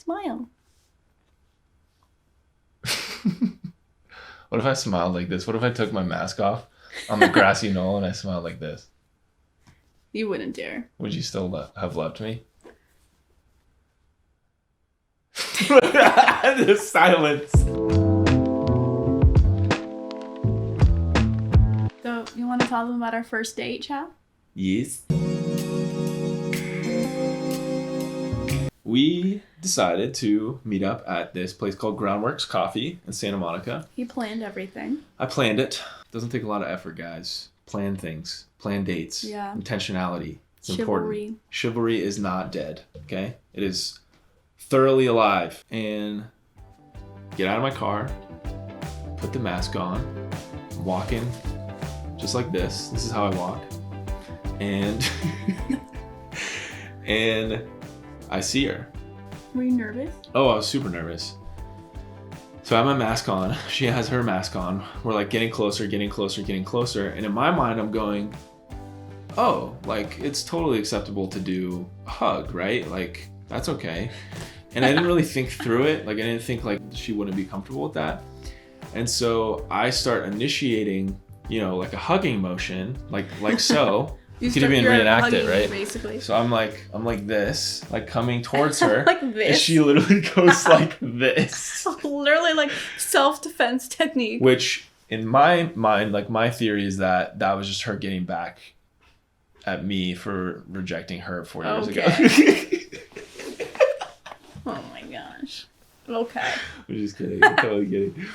Smile. What if I smiled like this? What if I took my mask off on the grassy knoll and I smiled like this? You wouldn't dare. Would you still have loved me? The silence. So, you want to tell them about our first date, Chad? Yes. We decided to meet up at this place called Groundworks Coffee in Santa Monica. He planned everything. I planned it. Doesn't take a lot of effort, guys. Plan things. Plan dates. Yeah. Intentionality. It's Chivalry. important. Chivalry is not dead, okay? It is thoroughly alive. And get out of my car, put the mask on, I'm walking just like this. This is how I walk. And and I see her. Were you nervous? Oh, I was super nervous. So I have my mask on. She has her mask on. We're like getting closer, getting closer, getting closer. And in my mind, I'm going, oh, like it's totally acceptable to do a hug, right? Like that's okay. And I didn't really think through it. Like I didn't think like she wouldn't be comfortable with that. And so I start initiating, like a hugging motion, like so. You could even reenact it, right? Basically. So I'm like this, like coming towards her. Like this. And she literally goes like this. Literally like self-defense technique. Which in my mind, like my theory is that was just her getting back at me for rejecting her 4 years ago. Oh my gosh. Okay. I'm just kidding. I'm totally kidding.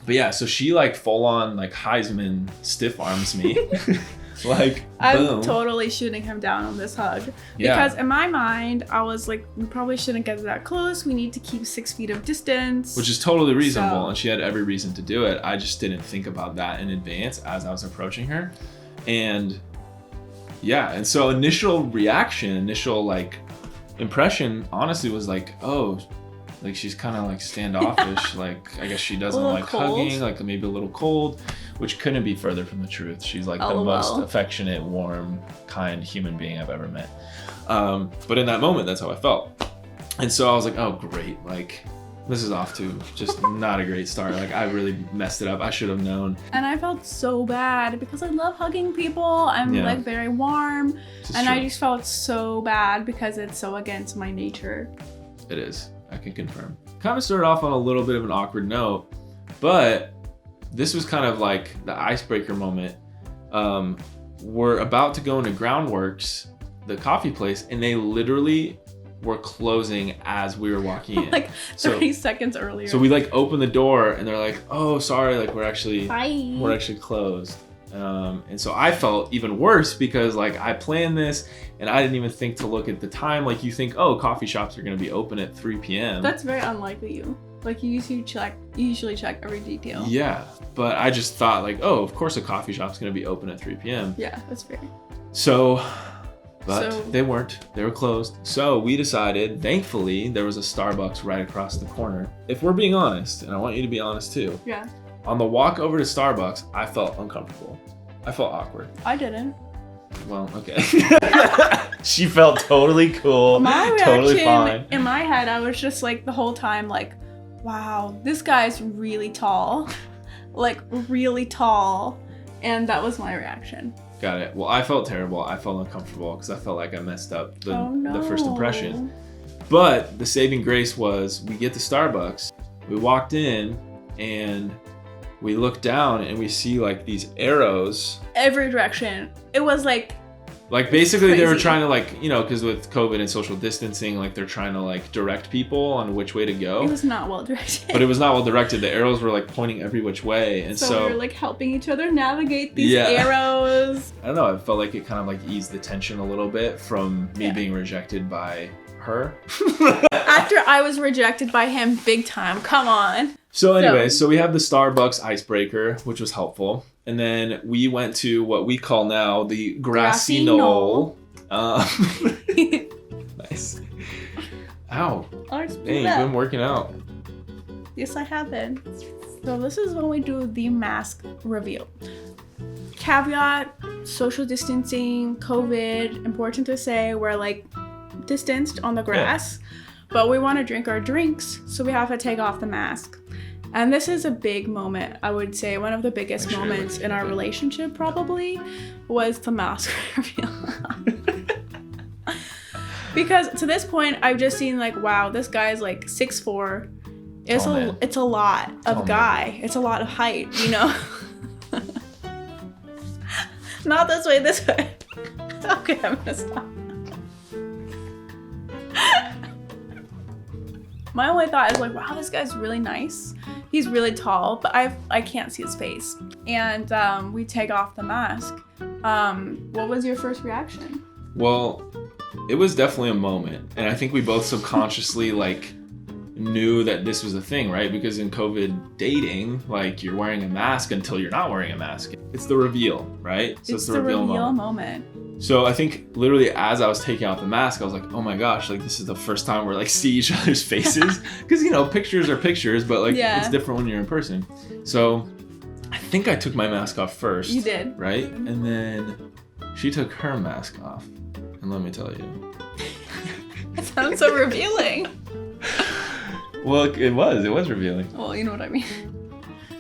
But yeah, so she like full on like Heisman stiff arms me. Like I'm boom. totally shooting him down on this hug. Yeah. Because in my mind, I was like, we probably shouldn't get that close. We need to keep 6 feet of distance. Which is totally reasonable, So- and she had every reason to do it. I just didn't think about that in advance as I was approaching her. And yeah, and so initial like impression honestly was like, oh, like she's kind of like standoffish. Like I guess she doesn't like cold. hugging, like maybe a little cold, which couldn't be further from the truth. She's like the LOL. most affectionate, warm, kind human being I've ever met. But in that moment, that's how I felt. And so I was like, oh great, like this is off to just not a great start. Like I really messed it up. I should have known. And I felt so bad because I love hugging people. I'm Yeah. like very warm. This is And true. I just felt so bad because it's so against my nature. It is. I can confirm. Kind of started off on a little bit of an awkward note, but this was kind of like the icebreaker moment. We're about to go into Groundworks, the coffee place, and they literally were closing as we were walking in. Like 30 seconds earlier. So we like open the door and they're like, oh, sorry, like we're actually Bye. closed. And so I felt even worse because like I planned this and I didn't even think to look at the time. Like you think, oh, coffee shops are going to be open at 3 p.m. That's very unlikely you. Like you usually check every detail. Yeah, but I just thought like, oh, of course a coffee shop's going to be open at 3 p.m. Yeah, that's fair. So, but So- they weren't. They were closed. So we decided, thankfully, there was a Starbucks right across the corner. If we're being honest, and I want you to be honest too, Yeah. on the walk over to Starbucks, I felt uncomfortable. I felt awkward. I didn't. Well, okay. She felt totally cool, My reaction totally fine. in my head, I was just like the whole time like, wow, this guy's really tall. Like really tall. And that was my reaction. Got it. Well, I felt terrible. I felt uncomfortable because I felt like I messed up the first impression. But the saving grace was we get to Starbucks, we walked in, and we look down and we see like these arrows. Every direction. It was like Basically they were crazy. trying to like, because with COVID and social distancing, like they're trying to like direct people on which way to go. it was not well directed. But it was not well directed. The arrows were like pointing every which way. And so we were like helping each other navigate these Yeah. arrows. I don't know, I felt like it kind of like eased the tension a little bit from me Yeah. being rejected by her. After I was rejected by him big time. Come on. So anyway, so we have the Starbucks icebreaker, which was helpful. And then we went to what we call now the Grassy Grassy knoll. Nice. Ow. I Hey, you've been working out. Yes, I have been. So this is when we do the mask reveal. Caveat, social distancing, COVID, important to say, we're like distanced on the grass, but we want to drink our drinks, so we have to take off the mask. And this is a big moment, I would say. One of the biggest moments in our relationship probably was the mask reveal. Because to this point, I've just seen like, wow, this guy's like 6'4". It's a lot of guy. It's a lot of height, you know? Not this way, this way. Okay, I'm gonna stop. My only thought is like, wow, this guy's really nice. He's really tall, but I can't see his face. And we take off the mask. What was your first reaction? Well, it was definitely a moment. And I think we both subconsciously like knew that this was a thing, right? Because in COVID dating, like you're wearing a mask until you're not wearing a mask. It's the reveal, right? So it's the reveal moment. So I think literally as I was taking off the mask, I was like, oh my gosh, like this is the first time we're like see each other's faces. Because, you know, pictures are pictures, but like it's different when you're in person. So I think I took my mask off first. You did. Right? And then she took her mask off. And let me tell you. It sounds so revealing. Well, it was revealing. Well, you know what I mean.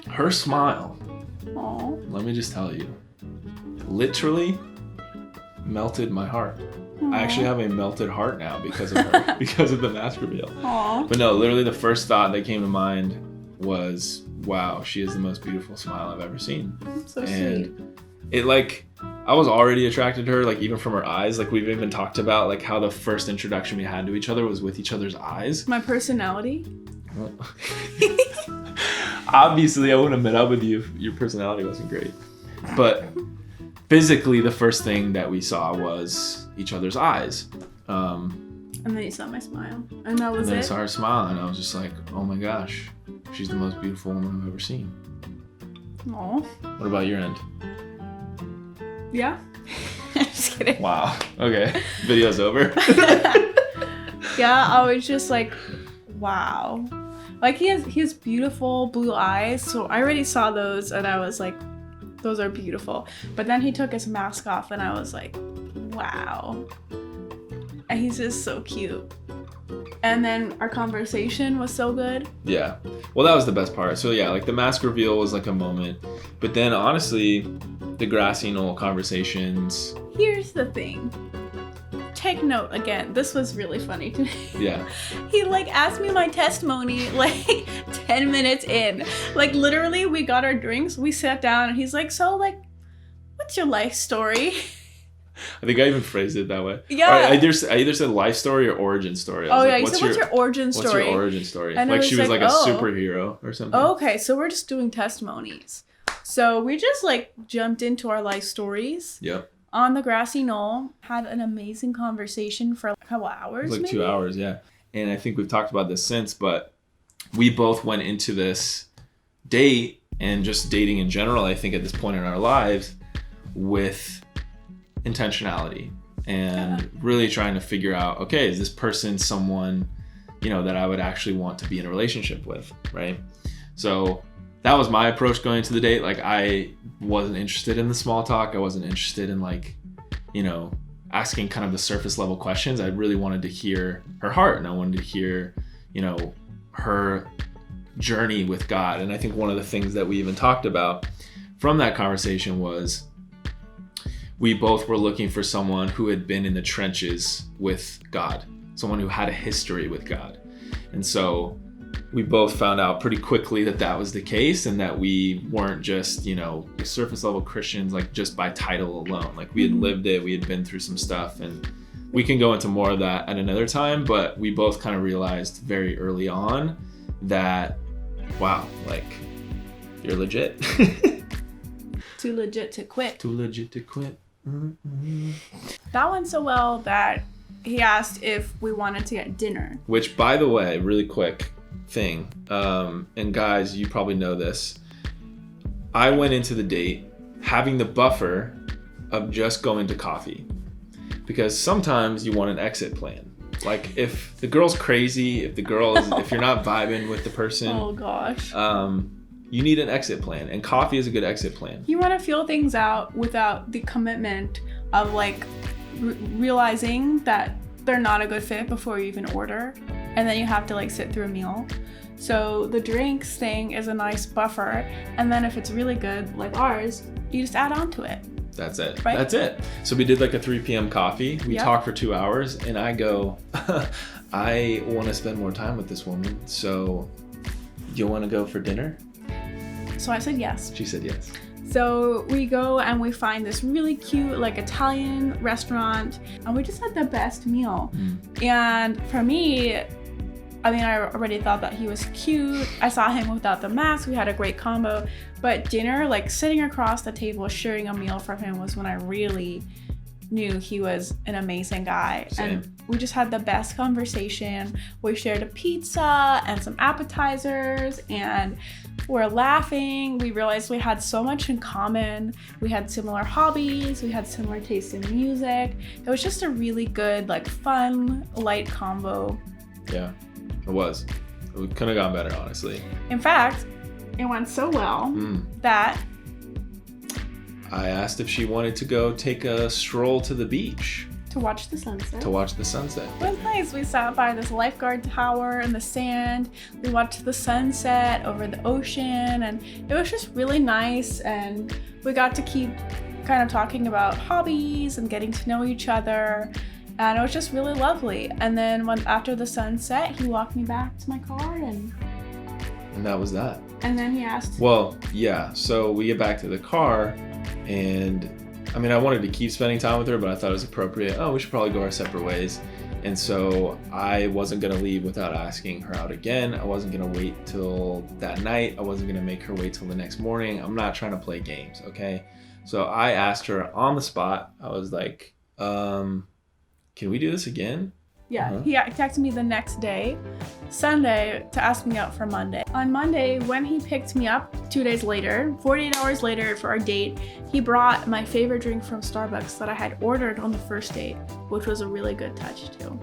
Her smile. Aww. Let me just tell you. Literally melted my heart. Aww. I actually have a melted heart now because of her, because of the mask reveal. Aww. But no, literally the first thought that came to mind was, wow, she has the most beautiful smile I've ever seen. That's so and sweet. It like, I was already attracted to her, like even from her eyes. Like we've even talked about like how the first introduction we had to each other was with each other's eyes. My personality? Obviously, I wouldn't have met up with you if your personality wasn't great. But physically, the first thing that we saw was each other's eyes. And then you saw my smile. And that was it? And then I saw her smile, and I was just like, oh my gosh, she's the most beautiful woman I've ever seen. Aww. What about your end? Yeah. Just kidding. Wow. Okay. Video's over. Yeah, I was just like, wow. Like he has beautiful blue eyes, so I already saw those and I was like, those are beautiful. But then he took his mask off and I was like, wow. And he's just so cute. And then our conversation was so good. Yeah. Well, that was the best part. So yeah, like the mask reveal was like a moment. But then honestly, the Grassy knoll conversations. Here's the thing. Take note again. This was really funny to me. Yeah. He like asked me my testimony like 10 minutes in. Like literally we got our drinks, we sat down and he's like, so like, what's your life story? I think I even phrased it that way. Yeah. I either said life story or origin story. Oh yeah, you said what's your origin story? What's your origin story? And like she was like a oh. superhero or something. Oh, okay, so we're just doing testimonies. So we just like jumped into our life stories. Yep. On the Grassy knoll, had an amazing conversation for like a couple hours. It was like maybe? 2 hours, yeah. And I think we've talked about this since, but we both went into this date and just dating in general, I think at this point in our lives, with intentionality and really trying to figure out, okay, is this person someone, you know, that I would actually want to be in a relationship with, right? So that was my approach going into the date. Like I wasn't interested in the small talk. I wasn't interested in like, you know, asking kind of the surface level questions. I really wanted to hear her heart and I wanted to hear, you know, her journey with God. And I think one of the things that we even talked about from that conversation was we both were looking for someone who had been in the trenches with God, someone who had a history with God. And so we both found out pretty quickly that that was the case and that we weren't just, you know, surface level Christians, like just by title alone. Like we had lived it, we had been through some stuff, and we can go into more of that at another time, but we both kind of realized very early on that, wow, like you're legit. Too legit to quit. Too legit to quit. Mm-hmm. That went so well that he asked if we wanted to get dinner. Which, by the way, really quick thing, and guys, you probably know this. I went into the date having the buffer of just going to coffee, because sometimes you want an exit plan. Like if the girl's crazy, if you're not vibing with the person, oh gosh, you need an exit plan, and coffee is a good exit plan. You want to feel things out without the commitment of like realizing that they're not a good fit before you even order, and then you have to like sit through a meal. So the drinks thing is a nice buffer, and then if it's really good like ours, you just add on to it. That's it. Right? That's it. So we did like a 3 p.m. coffee. We talked for 2 hours, and I go, I want to spend more time with this woman. So you want to go for dinner? So I said yes. She said yes. So we go and we find this really cute like Italian restaurant, and we just had the best meal. And for me, I mean, I already thought that he was cute. I saw him without the mask. We had a great combo. But dinner, like sitting across the table, sharing a meal from him was when I really knew he was an amazing guy. Same. And we just had the best conversation. We shared a pizza and some appetizers, and we're laughing. We realized we had so much in common. We had similar hobbies. We had similar tastes in music. It was just a really good, like fun, light combo. Yeah. It was. We couldn't have gone better, honestly. In fact, it went so well that I asked if she wanted to go take a stroll to the beach. to watch the sunset. To watch the sunset. It was nice. We sat by this lifeguard tower in the sand. We watched the sunset over the ocean, and it was just really nice. And we got to keep kind of talking about hobbies and getting to know each other. And it was just really lovely. And then after the sunset, he walked me back to my car, and that was that. And then he asked. Well, yeah. So we get back to the car, and I mean, I wanted to keep spending time with her, but I thought it was appropriate. Oh, we should probably go our separate ways. And so I wasn't going to leave without asking her out again. I wasn't going to wait till that night. I wasn't going to make her wait till the next morning. I'm not trying to play games, okay? So I asked her on the spot. I was like, can we do this again? Yeah, he texted me the next day, Sunday, to ask me out for Monday. On Monday, when he picked me up 2 days later, 48 hours later for our date, he brought my favorite drink from Starbucks that I had ordered on the first date, which was a really good touch too.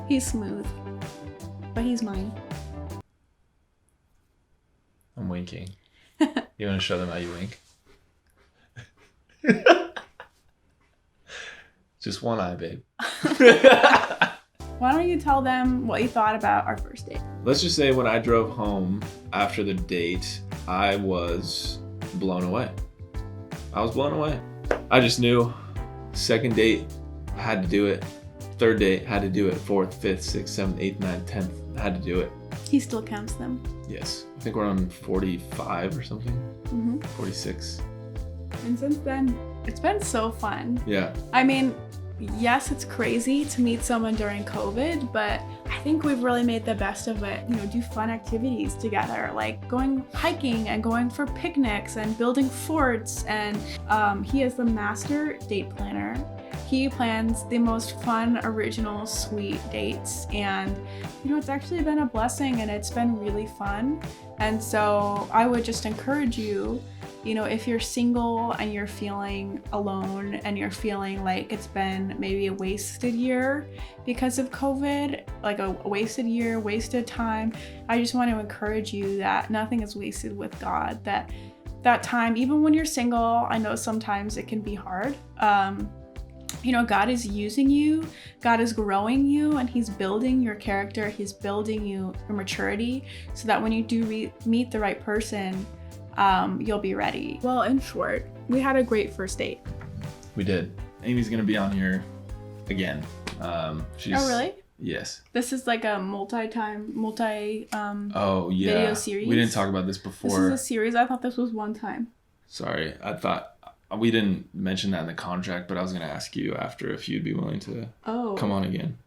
He's smooth, but he's mine. I'm winking. You want to show them how you wink? Just one eye, babe. Why don't you tell them what you thought about our first date? Let's just say when I drove home after the date, I was blown away. I was blown away. I just knew second date, I had to do it. Third date, had to do it. Fourth, fifth, sixth, seventh, eighth, ninth, 10th, had to do it. He still counts them. Yes. I think we're on 45 or something. 46. And since then, it's been so fun. Yeah. I mean, yes, it's crazy to meet someone during COVID, but I think we've really made the best of it. You know, do fun activities together, like going hiking and going for picnics and building forts. And he is the master date planner. He plans the most fun, original, sweet dates. And, you know, it's actually been a blessing, and it's been really fun. And so I would just encourage you, you know, if you're single and you're feeling alone and you're feeling like it's been maybe a wasted year because of COVID, like a wasted year, wasted time, I just want to encourage you that nothing is wasted with God. That time, even when you're single, I know sometimes it can be hard. You know, God is using you, God is growing you, and He's building your character, He's building your maturity, so that when you do meet the right person, you'll be ready. Well, in short, we had a great first date. We did. Amy's gonna be on here again. Oh, really? Yes. This is like a video series. We didn't talk about this before. This is a series. I thought this was one time. Sorry, I thought we didn't mention that in the contract, but I was gonna ask you after if you'd be willing to come on again.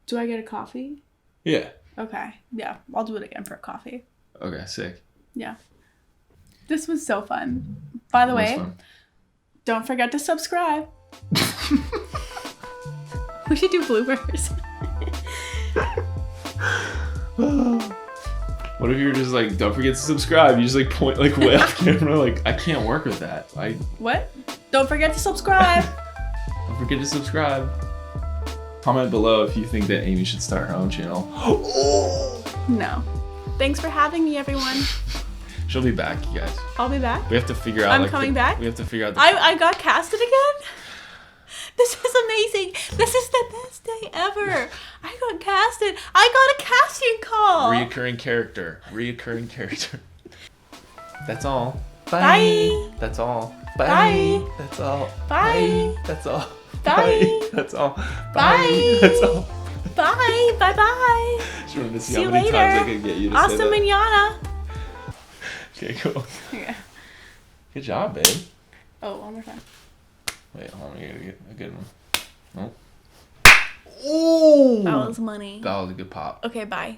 Do I get a coffee? Yeah. Okay. Yeah, I'll do it again for a coffee. Okay, sick. Yeah. This was so fun. By the way, don't forget to subscribe. We should do bloopers. What if you're just like, don't forget to subscribe? You just like point like way off camera. Like, I can't work with that. What? Don't forget to subscribe. Don't forget to subscribe. Comment below if you think that Amy should start her own channel. No. Thanks for having me, everyone. She'll be back, you guys. I'll be back. We have to figure out. I'm coming back. We have to figure out. I got casted again. This is amazing. This is the best day ever. I got casted. I got a casting call. Reoccurring character. That's all. Bye. That's all. Bye. That's all. Bye. That's all. Bye. That's all. Bye. That's all. Bye. Bye. Bye. Just wanted to see See how you many later. times I could get you to say Hasta that. mañana. Okay, cool. Yeah. Good job, babe. Oh, one more time. Wait, hold on. I gotta get a good one. Oh. Ooh. That was money. That was a good pop. Okay, bye.